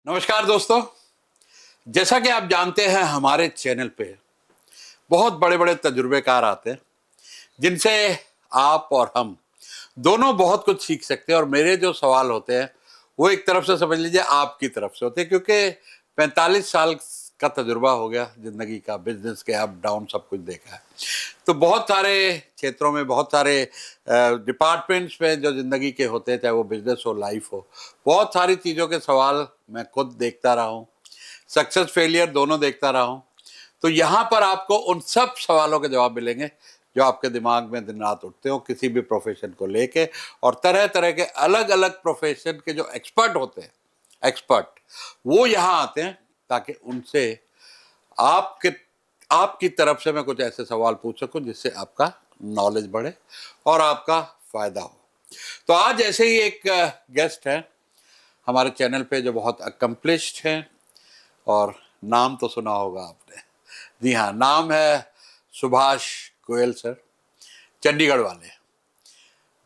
नमस्कार दोस्तों। जैसा कि आप जानते हैं हमारे चैनल पे बहुत बड़े बड़े तजुर्बेकार आते हैं जिनसे आप और हम दोनों बहुत कुछ सीख सकते हैं। और मेरे जो सवाल होते हैं वो एक तरफ से समझ लीजिए आपकी तरफ से होते हैं, क्योंकि 45 साल का तजुर्बा हो गया जिंदगी का, बिजनेस के अप डाउन सब कुछ देखा है। तो बहुत सारे क्षेत्रों में, बहुत सारे डिपार्टमेंट्स में जो जिंदगी के होते हैं, चाहे वो बिजनेस हो, लाइफ हो, बहुत सारी चीज़ों के सवाल मैं खुद देखता रहा हूँ, सक्सेस फेलियर दोनों देखता रहा हूँ। तो यहाँ पर आपको उन सब सवालों के जवाब मिलेंगे जो आपके दिमाग में दिन रात उठते हो किसी भी प्रोफेशन को लेके। और तरह तरह के अलग अलग प्रोफेशन के जो एक्सपर्ट होते हैं, एक्सपर्ट वो यहाँ आते हैं ताकि उनसे आपके आपकी तरफ से मैं कुछ ऐसे सवाल पूछ सकूं जिससे आपका नॉलेज बढ़े और आपका फायदा हो। तो आज ऐसे ही एक गेस्ट है हमारे चैनल पे जो बहुत अकम्पलिश्ड हैं, और नाम तो सुना होगा आपने। जी हाँ, नाम है सुभाष गोयल सर, चंडीगढ़ वाले।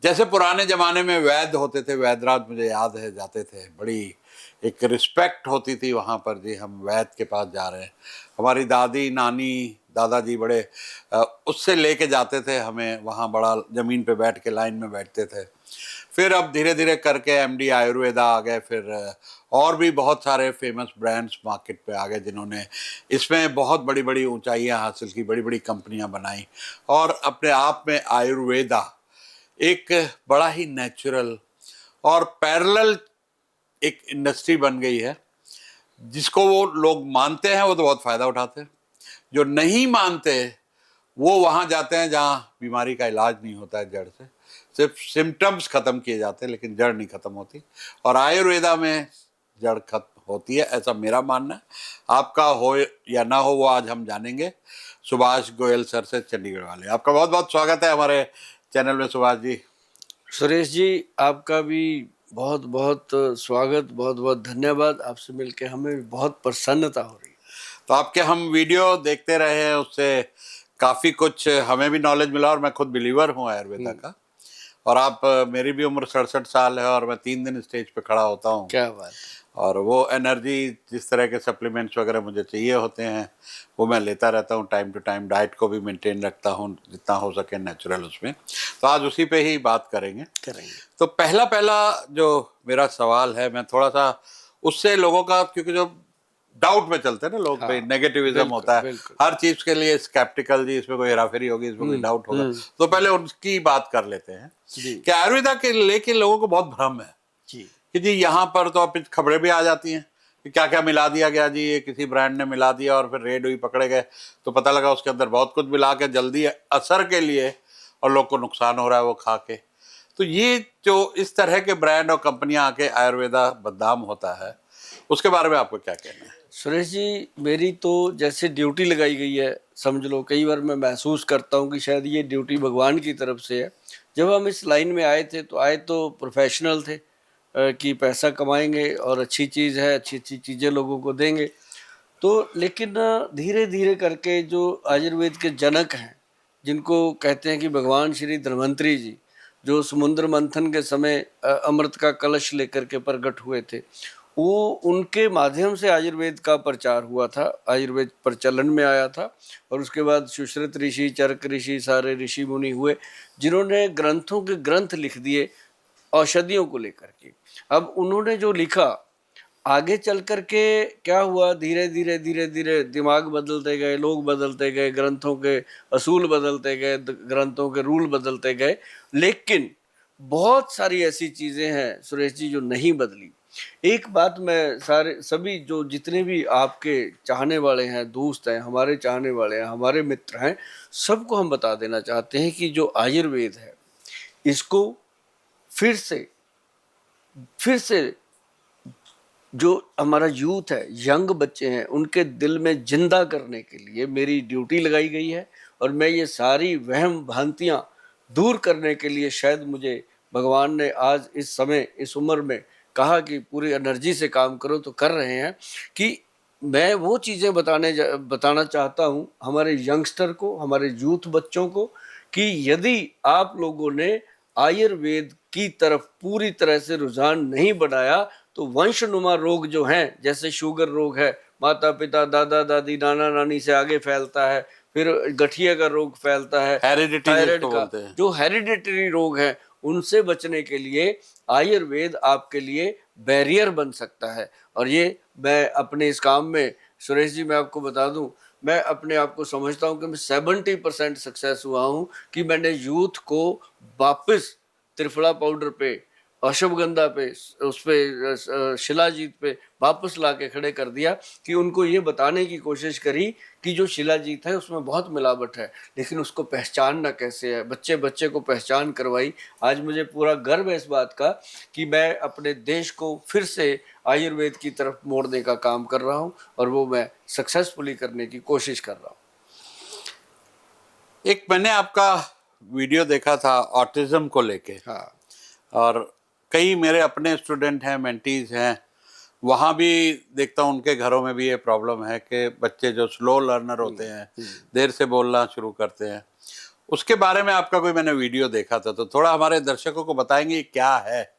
जैसे पुराने ज़माने में वैद्य होते थे, वैद्यराज मुझे याद है जाते थे, बड़ी एक रिस्पेक्ट होती थी वहाँ पर। जी हम वैद्य के पास जा रहे हैं, हमारी दादी नानी दादाजी बड़े उससे लेके जाते थे हमें वहाँ, बड़ा ज़मीन पे बैठ के लाइन में बैठते थे। फिर अब धीरे धीरे करके एमडी आयुर्वेदा आ गए, फिर और भी बहुत सारे फेमस ब्रांड्स मार्केट पे आ गए जिन्होंने इसमें बहुत बड़ी बड़ी ऊंचाइयां हासिल की, बड़ी बड़ी कंपनियां बनाई। और अपने आप में आयुर्वेदा एक बड़ा ही नेचुरल और पैरेलल एक इंडस्ट्री बन गई है, जिसको वो लोग मानते हैं वो तो बहुत फ़ायदा उठाते हैं, जो नहीं मानते वो वहाँ जाते हैं जहाँ बीमारी का इलाज नहीं होता है जड़ से, सिर्फ सिम्टम्स ख़त्म किए जाते हैं लेकिन जड़ नहीं ख़त्म होती। और आयुर्वेदा में जड़ खत्म होती है, ऐसा मेरा मानना है। आपका हो या ना हो वो आज हम जानेंगे सुभाष गोयल सर से, चंडीगढ़ वाले। आपका बहुत बहुत स्वागत है हमारे चैनल में सुभाष जी। सुरेश जी, आपका भी बहुत बहुत स्वागत, बहुत बहुत धन्यवाद। आपसे मिलकर हमें भी बहुत प्रसन्नता हो रही है। तो आपके हम वीडियो देखते रहे हैं, उससे काफ़ी कुछ हमें भी नॉलेज मिला, और मैं खुद बिलीवर हूँ आयुर्वेदा का। और आप मेरी भी उम्र 67 साल है और मैं 3 दिन स्टेज पे खड़ा होता हूँ। क्या बात है। और वो एनर्जी, जिस तरह के सप्लीमेंट्स वगैरह मुझे चाहिए होते हैं वो मैं लेता रहता हूँ टाइम टू टाइम। डाइट को भी मेंटेन रखता हूँ जितना हो सके नेचुरल उसमें। तो आज उसी पे ही बात करेंगे। तो पहला पहला जो मेरा सवाल है, मैं थोड़ा सा उससे लोगों का, क्योंकि जो डाउट में चलते हैं ना लोग, भाई नेगेटिविज्म होता है हर चीज के लिए, स्केप्टिकल, जी इसमें कोई हेराफेरी होगी, इसमें कोई डाउट होगा। तो पहले उनकी बात कर लेते हैं कि आयुर्वेदा के लेके लोगों को बहुत भ्रम है कि जी यहाँ पर तो अब खबरें भी आ जाती हैं कि क्या क्या मिला दिया गया जी, ये किसी ब्रांड ने मिला दिया और फिर रेड हुई, पकड़े गए, तो पता लगा उसके अंदर बहुत कुछ मिला के जल्दी असर के लिए, और लोग को नुकसान हो रहा है वो खा के। तो ये जो इस तरह के ब्रांड और कंपनियां आके आयुर्वेदा बदनाम होता है, उसके बारे में आपको क्या कहना है? सुरेश जी, मेरी तो जैसे ड्यूटी लगाई गई है, समझ लो कई बार मैं महसूस करता हूँ कि शायद ये ड्यूटी भगवान की तरफ से है। जब हम इस लाइन में आए थे तो आए तो प्रोफेशनल थे कि पैसा कमाएंगे और अच्छी चीज़ है, अच्छी अच्छी चीज़ें लोगों को देंगे। तो लेकिन धीरे धीरे करके जो आयुर्वेद के जनक हैं, जिनको कहते हैं कि भगवान श्री धन्वंतरी जी, जो समुद्र मंथन के समय अमृत का कलश लेकर के प्रकट हुए थे, वो उनके माध्यम से आयुर्वेद का प्रचार हुआ था, आयुर्वेद प्रचलन में आया था। और उसके बाद सुश्रुत ऋषि, चरक ऋषि, सारे ऋषि मुनि हुए जिन्होंने ग्रंथों के ग्रंथ लिख दिए औषधियों को लेकर के। अब उन्होंने जो लिखा, आगे चल कर के क्या हुआ, धीरे धीरे धीरे धीरे दिमाग बदलते गए, लोग बदलते गए, ग्रंथों के असूल बदलते गए, ग्रंथों के रूल बदलते गए, लेकिन बहुत सारी ऐसी चीज़ें हैं सुरेश जी जो नहीं बदली। एक बात मैं सारे सभी जो जितने भी आपके चाहने वाले हैं, दोस्त हैं, हमारे चाहने वाले हैं, हमारे मित्र हैं, सबको हम बता देना चाहते हैं कि जो आयुर्वेद है, इसको फिर से जो हमारा यूथ है, यंग बच्चे हैं, उनके दिल में जिंदा करने के लिए मेरी ड्यूटी लगाई गई है। और मैं ये सारी वहम भ्रांतियाँ दूर करने के लिए शायद मुझे भगवान ने आज इस समय, इस उम्र में कहा कि पूरी एनर्जी से काम करो, तो कर रहे हैं। कि मैं वो चीज़ें बताना चाहता हूँ हमारे यंगस्टर को, हमारे यूथ बच्चों को, कि यदि आप लोगों ने आयुर्वेद की तरफ पूरी तरह से रुझान नहीं बढ़ाया तो वंशनुमा रोग जो हैं, जैसे शुगर रोग है, माता पिता दादा दादी नाना नानी से आगे फैलता है, फिर गठिया का रोग फैलता है, हेरिडिटी थायराइड जिसको का, बोलते हैं। जो हेरिडिटरी रोग है उनसे बचने के लिए आयुर्वेद आपके लिए बैरियर बन सकता है। और ये मैं अपने इस काम में, सुरेश जी मैं आपको बता दूं, मैं अपने आप को समझता हूं कि मैं 70% सक्सेस हुआ हूं कि मैंने यूथ को वापस त्रिफला पाउडर पे, अश्वगंधा पे, उस पे शिलाजीत पे वापस ला के खड़े कर दिया कि उनको ये बताने की कोशिश करी कि जो शिलाजीत है उसमें बहुत मिलावट है, लेकिन उसको पहचानना कैसे है, बच्चे बच्चे को पहचान करवाई। आज मुझे पूरा गर्व है इस बात का कि मैं अपने देश को फिर से आयुर्वेद की तरफ मोड़ने का काम कर रहा हूँ, और वो मैं सक्सेसफुली करने की कोशिश कर रहा हूँ। एक मैंने आपका वीडियो देखा था ऑटिज्म को लेके, हाँ, और कई मेरे अपने स्टूडेंट हैं, मेंटीज हैं, वहाँ भी देखता हूँ उनके घरों में भी ये प्रॉब्लम है कि बच्चे जो स्लो लर्नर होते हैं, देर से बोलना शुरू करते हैं। उसके बारे में आपका कोई मैंने वीडियो देखा था, तो थोड़ा हमारे दर्शकों को बताएंगे ये क्या है।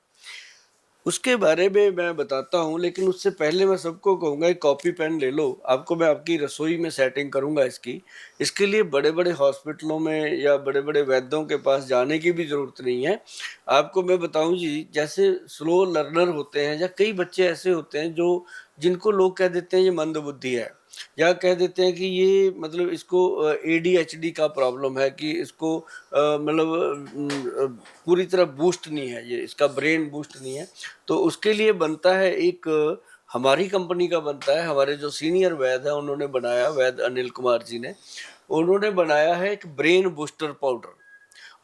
उसके बारे में मैं बताता हूँ, लेकिन उससे पहले मैं सबको कहूँगा एक कॉपी पेन ले लो, आपको मैं आपकी रसोई में सेटिंग करूँगा इसकी। इसके लिए बड़े बड़े हॉस्पिटलों में या बड़े बड़े वैद्यों के पास जाने की भी ज़रूरत नहीं है। आपको मैं बताऊँ जी, जैसे स्लो लर्नर होते हैं या कई बच्चे ऐसे होते हैं जो, जिनको लोग कह देते हैं ये मंदबुद्धि है, या कह देते हैं कि ये मतलब इसको ADHD का प्रॉब्लम है, कि इसको मतलब पूरी तरह बूस्ट नहीं है, ये इसका ब्रेन बूस्ट नहीं है। तो उसके लिए बनता है एक, हमारी कंपनी का बनता है, हमारे जो सीनियर वैद है उन्होंने बनाया, वैद अनिल कुमार जी ने, उन्होंने बनाया है एक ब्रेन बूस्टर पाउडर।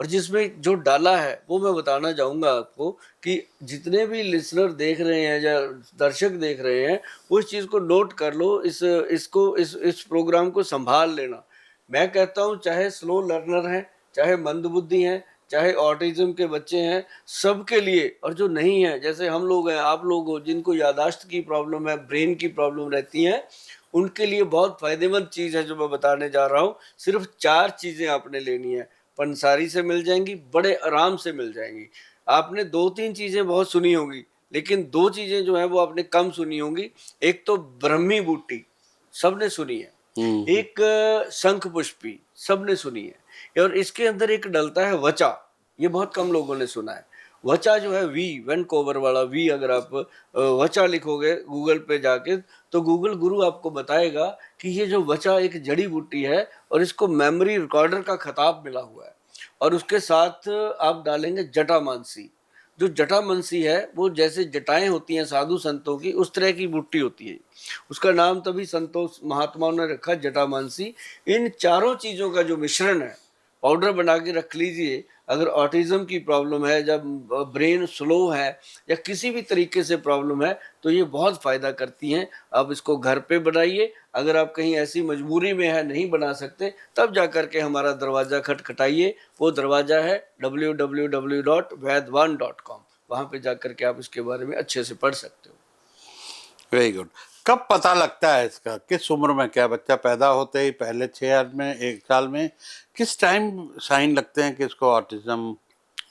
और जिसमें जो डाला है वो मैं बताना चाहूँगा आपको कि जितने भी लिसनर देख रहे हैं या दर्शक देख रहे हैं, वो इस चीज़ को नोट कर लो, इस प्रोग्राम को संभाल लेना। मैं कहता हूँ चाहे स्लो लर्नर हैं, चाहे मंदबुद्धि हैं, चाहे ऑटिज्म के बच्चे हैं, सबके लिए, और जो नहीं है जैसे हम लोग हैं, आप लोग हो, जिनको यादाश्त की प्रॉब्लम है, ब्रेन की प्रॉब्लम रहती है, उनके लिए बहुत फायदेमंद चीज़ है जो मैं बताने जा रहा हूँ। सिर्फ 4 चीज़ें आपने लेनी है, पंसारी से मिल जाएंगी, बड़े आराम से मिल जाएंगी। आपने 2-3 चीज़ें बहुत सुनी होंगी, लेकिन 2 चीज़ें जो है वो आपने कम सुनी होंगी। एक तो ब्रह्मी बूटी सबने सुनी है, एक शंख पुष्पी सबने सुनी है, और इसके अंदर एक डलता है वचा, ये बहुत कम लोगों ने सुना है। वचा जो है वी, वैनकोवर वाला वी, अगर आप वचा लिखोगे गूगल पे जाके, तो गूगल गुरु आपको बताएगा कि ये जो वचा एक जड़ी बूटी है, और इसको मेमोरी रिकॉर्डर का खिताब मिला हुआ है। और उसके साथ आप डालेंगे जटामानसी। जो जटामानसी है वो जैसे जटाएं होती हैं साधु संतों की, उस तरह की बूटी होती है, उसका नाम तभी संतों महात्माओं ने रखा जटामानसी। इन चारों चीज़ों का जो मिश्रण है, पाउडर बना के रख लीजिए। अगर ऑटिज्म की प्रॉब्लम है, जब ब्रेन स्लो है, या किसी भी तरीके से प्रॉब्लम है, तो ये बहुत फ़ायदा करती हैं। आप इसको घर पे बनाइए। अगर आप कहीं ऐसी मजबूरी में है, नहीं बना सकते, तब जा कर के हमारा दरवाज़ा खटखटाइए। वो दरवाज़ा है www.vaidwan.com, वहाँ पे जा कर के आप इसके बारे में अच्छे से पढ़ सकते हो। Very good. कब पता लगता है इसका, किस उम्र में? क्या बच्चा पैदा होते ही पहले 6 में, 1 साल में, किस टाइम साइन लगते हैं कि इसको ऑटिज्म?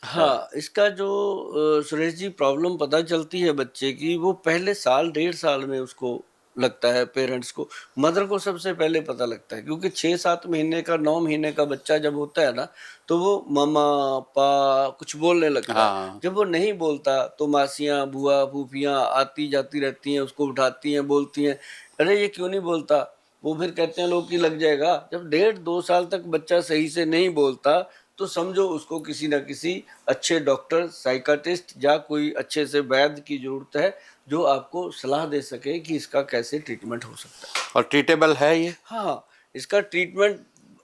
हाँ, इसका जो सुरेश जी प्रॉब्लम पता चलती है बच्चे की, वो पहले साल 1.5 साल में उसको लगता है, पेरेंट्स को, मदर को सबसे पहले पता लगता है। क्योंकि 6-7 महीने का, 9 महीने का बच्चा जब होता है ना, तो वो मम्मा पा कुछ बोलने लगता है। हाँ। जब वो नहीं बोलता तो मासियाँ बुआ फूफियाँ आती जाती रहती हैं, उसको उठाती हैं, बोलती हैं, अरे ये क्यों नहीं बोलता। वो फिर कहते हैं लोग कि लग जाएगा। जब 1.5-2 साल तक बच्चा सही से नहीं बोलता, तो समझो उसको किसी ना किसी अच्छे डॉक्टर, साइकाट्रिस्ट या कोई अच्छे से वैद्य की जरूरत है, जो आपको सलाह दे सके कि इसका कैसे ट्रीटमेंट हो सकता है। और ट्रीटेबल है ये? हाँ, इसका ट्रीटमेंट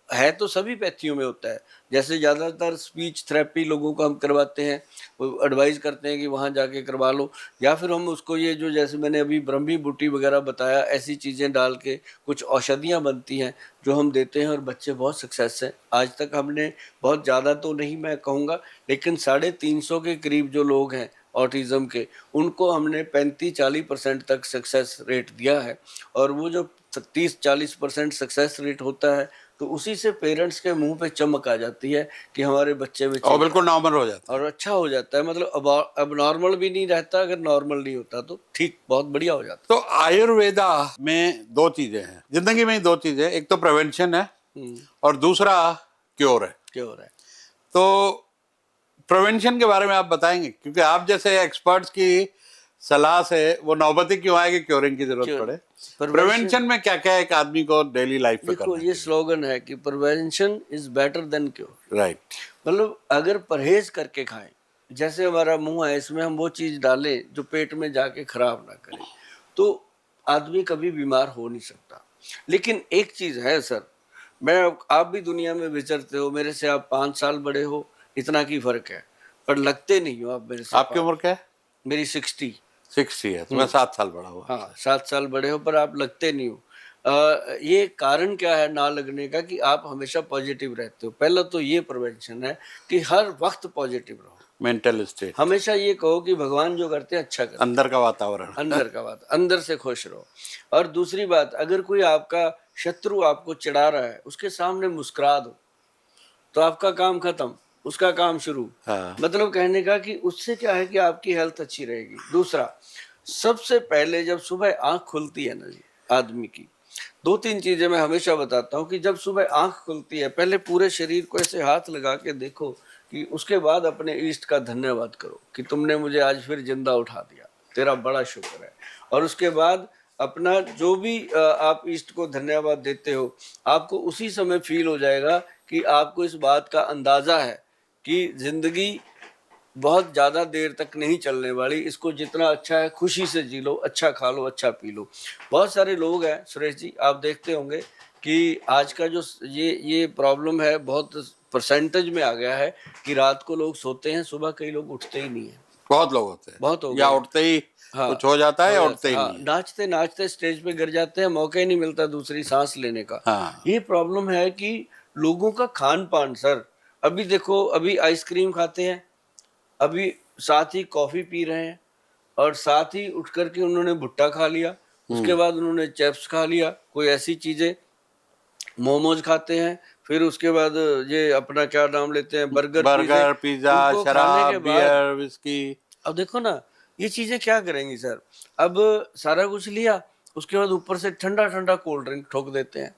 है तो सभी पैथियों में होता है। जैसे ज़्यादातर स्पीच थेरेपी लोगों को हम करवाते हैं, वो एडवाइस करते हैं कि वहाँ जाके करवा लो, या फिर हम उसको ये जो, जैसे मैंने अभी ब्रह्मी बूटी वगैरह बताया, ऐसी चीज़ें डाल के कुछ औषधियाँ बनती हैं जो हम देते हैं, और बच्चे बहुत सक्सेस हैं। आज तक हमने बहुत ज़्यादा तो नहीं मैं कहूँगा, लेकिन 350 के करीब जो लोग हैं ऑटिज़म के, उनको हमने 35-40% तक सक्सेस रेट दिया है। और वो जो 30-40% सक्सेस रेट होता है, तो उसी से पेरेंट्स के मुंह पे चमक आ जाती है कि हमारे बच्चे में और बिल्कुल नॉर्मल हो जाता और अच्छा हो जाता है, मतलब अब नॉर्मल भी नहीं रहता, अगर नॉर्मल नहीं होता तो ठीक बहुत बढ़िया हो जाता है। तो आयुर्वेदा में दो चीजें हैं जिंदगी में ही, दो चीजें, एक तो प्रिवेंशन है और दूसरा क्योर है। क्या हो रहा है। तो प्रिवेंशन के बारे में आप बताएंगे, क्योंकि आप जैसे एक्सपर्ट्स की सलाह से वो नौबती क्यों आए कि क्योरिंग की जरूरत पड़े। प्रिवेंशन में क्या क्या एक आदमी को डेली लाइफ में देखो करना ये स्लोगन है कि prevention is better than cure. Right. मतलब अगर परहेज करके खाएं, जैसे हमारा मुंह है इसमें हम वो चीज डालें जो पेट में जाके खराब ना करे, तो आदमी कभी बीमार हो नहीं सकता। लेकिन एक चीज है सर, आप भी दुनिया में विचरते हो, मेरे से आप 5 साल बड़े हो, इतना की फर्क है, पर लगते नहीं हो आप मेरे से। आपकी उम्र क्या है? मेरी 60 है, तो मैं 7 साल बड़ा हुआ। हाँ 7 साल बड़े हो पर आप लगते नहीं हो। ये कारण क्या है ना लगने का कि आप हमेशा पॉजिटिव रहते हो। पहला तो ये प्रिवेंशन है कि हर वक्त पॉजिटिव रहो, मेंटल स्टेट, हमेशा ये कहो कि भगवान जो करते हैं अच्छा करते हैं, अंदर का वातावरण, अंदर का बात, अंदर से खुश रहो। और दूसरी बात, अगर कोई आपका शत्रु आपको चिढ़ा रहा है उसके सामने मुस्कुरा दो, तो आपका काम खत्म, उसका काम शुरू। हाँ। मतलब कहने का कि उससे क्या है कि आपकी हेल्थ अच्छी रहेगी। दूसरा, सबसे पहले जब सुबह आंख खुलती है ना जी आदमी की, 2-3 चीजें मैं हमेशा बताता हूँ कि जब सुबह आंख खुलती है, पहले पूरे शरीर को ऐसे हाथ लगा के देखो कि उसके बाद अपने इष्ट का धन्यवाद करो कि तुमने मुझे आज फिर जिंदा उठा दिया, तेरा बड़ा शुक्र है। और उसके बाद अपना जो भी आप इष्ट को धन्यवाद देते हो, आपको उसी समय फील हो जाएगा कि आपको इस बात का अंदाजा है कि जिंदगी बहुत ज्यादा देर तक नहीं चलने वाली, इसको जितना अच्छा है खुशी से जी लो, अच्छा खा लो, अच्छा पी लो। बहुत सारे लोग हैं सुरेश जी, आप देखते होंगे कि आज का जो ये प्रॉब्लम है बहुत परसेंटेज में आ गया है कि रात को लोग सोते हैं, सुबह कई लोग उठते ही नहीं है। बहुत लोग होते हैं, बहुत हो या गए। उठते ही हाँ, कुछ हो जाता है या हो उठते ही हाँ, नहीं। नाचते नाचते स्टेज पे गिर जाते हैं, मौका ही नहीं मिलता दूसरी सांस लेने का। हाँ। ये प्रॉब्लम है कि लोगों का खान पान सर, अभी देखो, अभी आइसक्रीम खाते हैं, अभी साथ ही कॉफी पी रहे हैं, और साथ ही उठ करके उन्होंने भुट्टा खा लिया, उसके बाद उन्होंने चिप्स खा लिया, कोई ऐसी चीजें, मोमोज खाते हैं, फिर उसके बाद ये अपना क्या नाम लेते हैं, बर्गर पिज्जा, उनको खाने शराब, के बाद बियर, विस्की। अब देखो ना ये चीजें क्या करेंगी सर। अब सारा कुछ लिया, उसके बाद ऊपर से ठंडा ठंडा कोल्ड ड्रिंक ठोक देते हैं,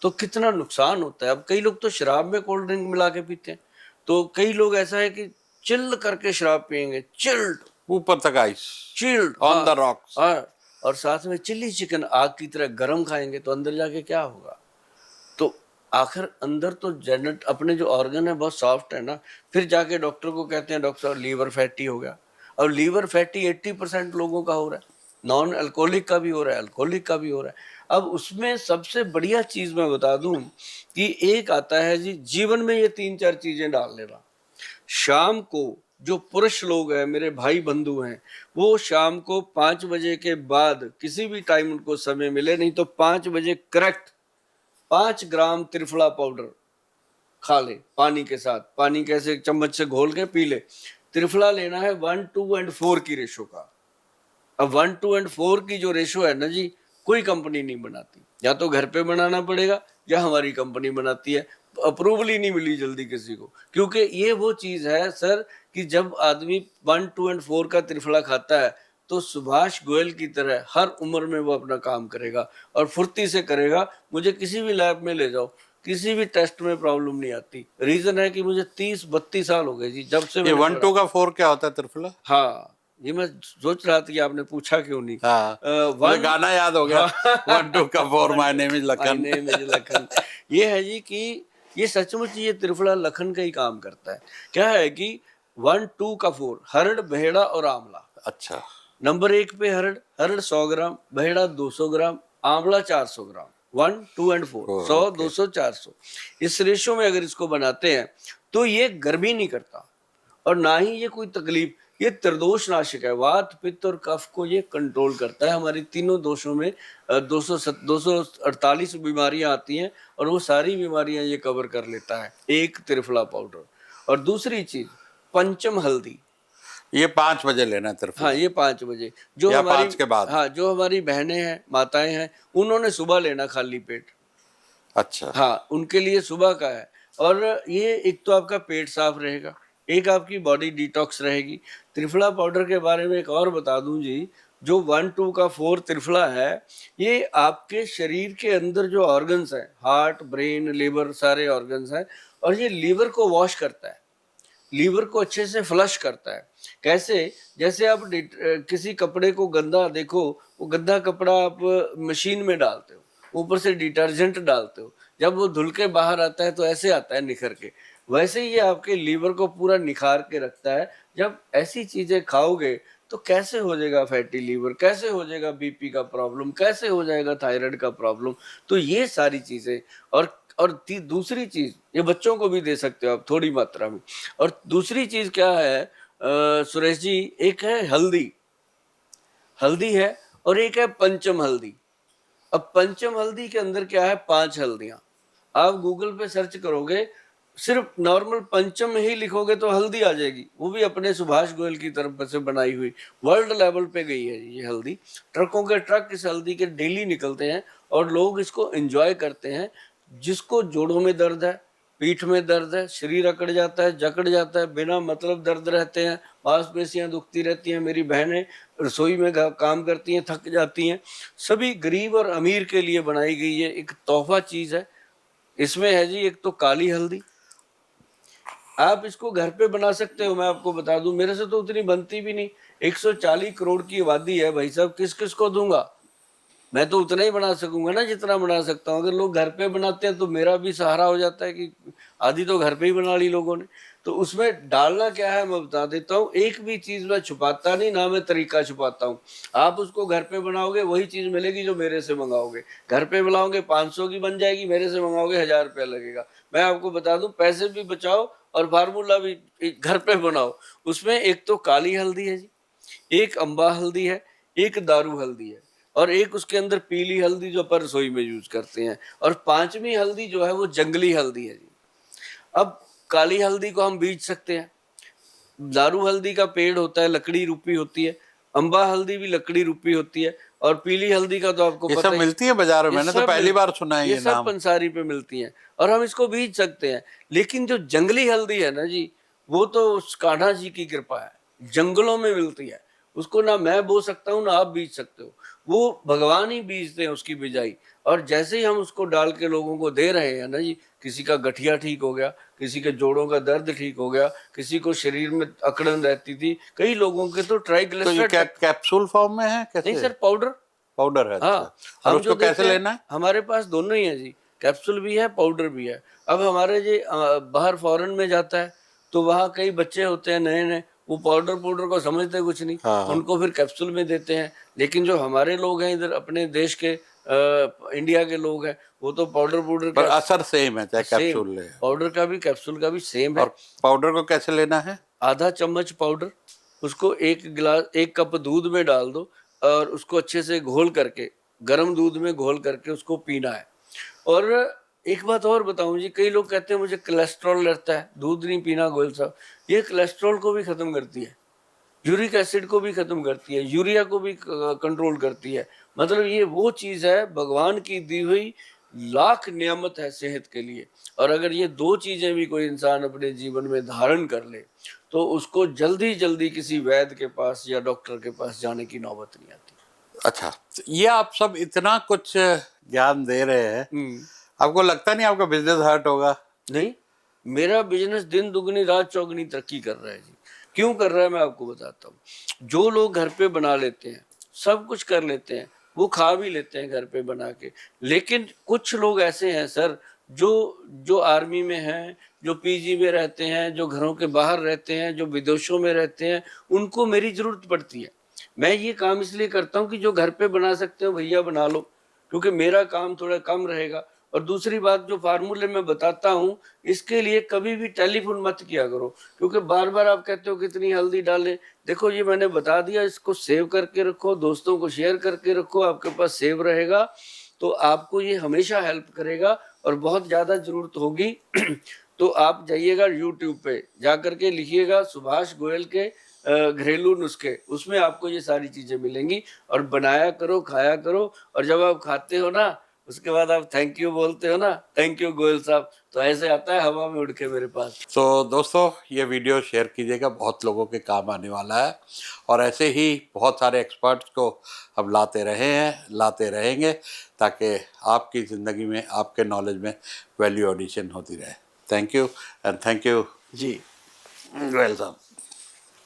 तो कितना नुकसान होता है। अब कई लोग तो शराब में कोल्ड ड्रिंक मिला के पीते हैं, तो कई लोग ऐसा है कि चिल करके शराब पियेंगे, चिल्ड, ऊपर तक ice, chilled on the rocks, और साथ में चिल्ली चिकन आग की तरह गरम खाएंगे, तो अंदर जाके क्या होगा। तो आखिर अंदर तो जेनेट अपने जो ऑर्गन है बहुत सॉफ्ट है ना, फिर जाके डॉक्टर को कहते हैं डॉक्टर साहब लीवर फैटी हो गया। और लीवर फैटी 80% लोगों का हो रहा है, नॉन अल्कोहलिक का भी हो रहा है, अल्कोहलिक का भी हो रहा है। अब उसमें सबसे बढ़िया चीज मैं बता दूं कि एक आता है जी जीवन में, ये 3-4 चीजें डाल लेना। शाम को जो पुरुष लोग हैं, मेरे भाई बंधु हैं, वो शाम को 5 बजे के बाद किसी भी टाइम उनको समय मिले, नहीं तो 5 बजे करेक्ट 5 ग्राम त्रिफला पाउडर खा ले पानी के साथ, पानी कैसे चम्मच से घोल के पी ले। त्रिफला लेना है 1, 2 एंड 4 की रेशो का। अब 1, 2 एंड 4 की जो रेशो है ना जी, कोई कंपनी नहीं बनाती, या तो घर पे बनाना पड़ेगा या हमारी कंपनी बनाती है, अप्रूवल ही नहीं मिली जल्दी किसी को। क्योंकि ये वो चीज है सर कि जब आदमी 1, 2 एंड 4 का त्रिफला खाता है, तो सुभाष गोयल की तरह हर उम्र में वो अपना काम करेगा और फुर्ती से करेगा। मुझे किसी भी लैब में ले जाओ, किसी भी टेस्ट में प्रॉब्लम नहीं आती। रीजन है कि मुझे 30-32 साल हो गए जी जब से ये 1, 2 का 4 क्या होता है त्रिफला? हाँ, ये मैं सोच रहा था कि आपने पूछा क्यों नहीं। हाँ, मुझे गाना याद हो गया, 1, 2 का 4, my name is Lakhan. My name is Lakhan. ये है जी कि ये सचमुच ये त्रिफला लखन का ही काम करता है। क्या है कि 1, 2 का 4 हरड़, बहेड़ा और आंवला। अच्छा। नंबर 1 पे हरड़, हरड़ 100 ग्राम, बहेड़ा 200 ग्राम, आंवला 400 ग्राम। 1, 2 एंड 4 100, 200, 400। इस रेशो में अगर इसको बनाते हैं तो ये गर्मी नहीं करता और ना ही ये कोई तकलीफ। ये त्रिदोष नाशक है, वात पित्त और कफ को ये कंट्रोल करता है। हमारी तीनों दोषों में 248 बीमारियां आती हैं और वो सारी बीमारियां ये कवर कर लेता है एक त्रिफला पाउडर। और दूसरी चीज पंचम हल्दी, ये 5 बजे लेना है त्रिफला। हाँ ये 5 बजे, जो या हमारी 5 के बाद। हाँ जो हमारी बहनें हैं, माताएं हैं, उन्होंने सुबह लेना खाली पेट। अच्छा। हाँ, उनके लिए सुबह का है। और ये एक तो आपका पेट साफ रहेगा, एक आपकी बॉडी डिटॉक्स रहेगी। त्रिफला पाउडर के बारे में एक और बता दूं जी, जो 1-2 का 4 त्रिफला है, ये आपके शरीर के अंदर जो ऑर्गन्स हैं, हार्ट, ब्रेन, लिवर, सारे ऑर्गन्स हैं, और ये लीवर को वॉश करता है, लीवर को अच्छे से फ्लश करता है। कैसे? जैसे आप किसी कपड़े को गंदा देखो, वो गंदा कपड़ा आप मशीन में डालते हो, ऊपर से डिटर्जेंट डालते हो, जब वो धुल के बाहर आता है तो ऐसे आता है निखर के। वैसे ही ये आपके लीवर को पूरा निखार के रखता है। जब ऐसी चीजें खाओगे तो कैसे हो जाएगा फैटी लीवर, कैसे हो जाएगा बीपी का प्रॉब्लम, कैसे हो जाएगा थायराइड का प्रॉब्लम। तो ये सारी चीजें। और दूसरी चीज, ये बच्चों को भी दे सकते हो आप थोड़ी मात्रा में। और दूसरी चीज क्या है सुरेश जी, एक है हल्दी, हल्दी है, और एक है पंचम हल्दी। अब पंचम हल्दी के अंदर क्या है, 5 हल्दियां। आप गूगल पे सर्च करोगे, सिर्फ नॉर्मल पंचम ही लिखोगे तो हल्दी आ जाएगी, वो भी अपने सुभाष गोयल की तरफ से बनाई हुई। वर्ल्ड लेवल पे गई है ये हल्दी, ट्रकों के ट्रक इस हल्दी के डेली निकलते हैं और लोग इसको एंजॉय करते हैं। जिसको जोड़ों में दर्द है, पीठ में दर्द है, शरीर अकड़ जाता है, जकड़ जाता है, बिना मतलब दर्द रहते हैं, मांसपेशियां दुखती रहती हैं। मेरी बहनें रसोई में काम करती हैं, थक जाती हैं। सभी गरीब और अमीर के लिए बनाई गई है, एक तोहफा चीज है। इसमें है जी एक तो काली हल्दी, आप इसको घर पे बना सकते हो। मैं आपको बता दूं, मेरे से तो उतनी बनती भी नहीं। 140 करोड़ की आबादी है भाई साहब, किस किस को दूंगा? मैं तो उतना ही बना सकूंगा ना जितना बना सकता हूँ। अगर लोग घर पे बनाते हैं तो मेरा भी सहारा हो जाता है कि आधी तो घर पे ही बना ली लोगों ने। तो उसमें डालना क्या है मैं बता देता हूँ। एक भी चीज मैं छुपाता नहीं, ना मैं तरीका छुपाता हूँ। आप उसको घर पे बनाओगे वही चीज मिलेगी जो मेरे से मंगाओगे। घर पे बनाओगे 500 की बन जाएगी, मेरे से मंगाओगे 1000 रुपया लगेगा। मैं आपको बता दूं, पैसे भी बचाओ और फार्मूला भी घर पे बनाओ। उसमें एक तो काली हल्दी है जी, एक अम्बा हल्दी है, एक दारू हल्दी है, और एक उसके अंदर पीली हल्दी जो अपन रसोई में यूज करते हैं, और 5वीं हल्दी जो है वो जंगली हल्दी है जी। अब काली हल्दी को हम बीज सकते हैं, दारू हल्दी का पेड़ होता है, लकड़ी रूपी होती है, अम्बा हल्दी भी लकड़ी रूपी होती है, और पीली हल्दी का तो आपको ये पता सब ही। मिलती है बाजार में? ये मैंने तो सब पहली बार सुना है ये ये सब नाम। पंसारी पे मिलती हैं, और हम इसको बीज सकते हैं। लेकिन जो जंगली हल्दी है ना जी, वो तो उस कान्हा जी की कृपा है, जंगलों में मिलती है। उसको ना मैं बो सकता हूँ ना आप बीज सकते हो, वो भगवान ही बीजते हैं उसकी बिजाई। और जैसे ही हम उसको डाल के लोगों को दे रहे हैं ना जी, किसी का गठिया ठीक हो गया, किसी के जोड़ों का दर्द ठीक हो गया, किसी को शरीर में अकड़न रहती थी, कई लोगों के तो तो ये ट्राइग्लिसराइड तक। कैप्सूल फॉर्म में है नहीं कैसे? Sir, powder. पाउडर है, अच्छा। हाँ, और हम जो उसको कैसे देते हैं लेना है? हमारे पास दोनों ही है जी, कैप्सूल भी है, पाउडर भी है। अब हमारे जी बाहर फॉरेन में जाता है तो वहाँ कई बच्चे होते हैं नए नए, वो पाउडर पाउडर को समझते कुछ नहीं, हाँ हाँ। उनको फिर कैप्सूल में देते हैं। लेकिन जो हमारे लोग हैं इधर अपने देश के इंडिया के लोग हैं, वो तो पाउडर पाउडर पर का असर सेम है चाहे सेम, कैप्सूल ले। पाउडर का भी कैप्सूल का भी सेम है। और पाउडर को कैसे लेना है? आधा चम्मच पाउडर, उसको 1 कप दूध में डाल दो, और उसको अच्छे से घोल करके, गर्म दूध में घोल करके उसको पीना है। और एक बात और बताऊं जी, कई लोग कहते हैं मुझे कोलेस्ट्रॉल रहता है, दूध नहीं पीना गोयल साहब। ये कोलेस्ट्रॉल को भी खत्म करती है, यूरिक एसिड को भी खत्म करती है, यूरिया को भी कंट्रोल करती है। मतलब ये वो चीज है, भगवान की दी हुई लाख नियामत है सेहत के लिए। और अगर ये 2 चीजें भी कोई इंसान अपने जीवन में धारण कर ले तो उसको जल्दी जल्दी किसी वैद्य के पास या डॉक्टर के पास जाने की नौबत नहीं आती। अच्छा, तो ये आप सब इतना कुछ ज्ञान दे रहे हैं, आपको लगता नहीं आपका बिजनेस हर्ट होगा? नहीं, मेरा बिजनेस दिन दुगनी रात चौगनी तरक्की कर रहा है जी। क्यों कर रहा है मैं आपको बताता हूँ। जो लोग घर पे बना लेते हैं, सब कुछ कर लेते हैं, वो खा भी लेते हैं घर पे बना के। लेकिन कुछ लोग ऐसे हैं सर, जो जो आर्मी में हैं, जो पीजी में रहते हैं, जो घरों के बाहर रहते हैं, जो विदेशों में रहते हैं, उनको मेरी जरूरत पड़ती है। मैं ये काम इसलिए करता हूँ कि जो घर पे बना सकते हो भैया बना लो, क्योंकि मेरा काम थोड़ा कम रहेगा। और दूसरी बात, जो फार्मूले मैं बताता हूँ, इसके लिए कभी भी टेलीफोन मत किया करो, क्योंकि बार बार आप कहते हो कितनी हल्दी डालें। देखो ये मैंने बता दिया, इसको सेव करके रखो, दोस्तों को शेयर करके रखो, आपके पास सेव रहेगा तो आपको ये हमेशा हेल्प करेगा। और बहुत ज़्यादा ज़रूरत होगी तो आप जाइएगा यूट्यूब पे, जा करके लिखिएगा सुभाष गोयल के घरेलू नुस्खे, उसमें आपको ये सारी चीज़ें मिलेंगी। और बनाया करो, खाया करो, और जब आप खाते हो ना उसके बाद आप थैंक यू बोलते हो ना, थैंक यू गोयल साहब, तो ऐसे आता है हवा में उड़ के मेरे पास। तो दोस्तों ये वीडियो शेयर कीजिएगा, बहुत लोगों के काम आने वाला है और ऐसे ही बहुत सारे एक्सपर्ट्स को हम लाते रहे हैं, लाते रहेंगे, ताकि आपकी ज़िंदगी में, आपके नॉलेज में वैल्यू एडिशन होती रहे। Thank you and thank you ji. Goyal साहब।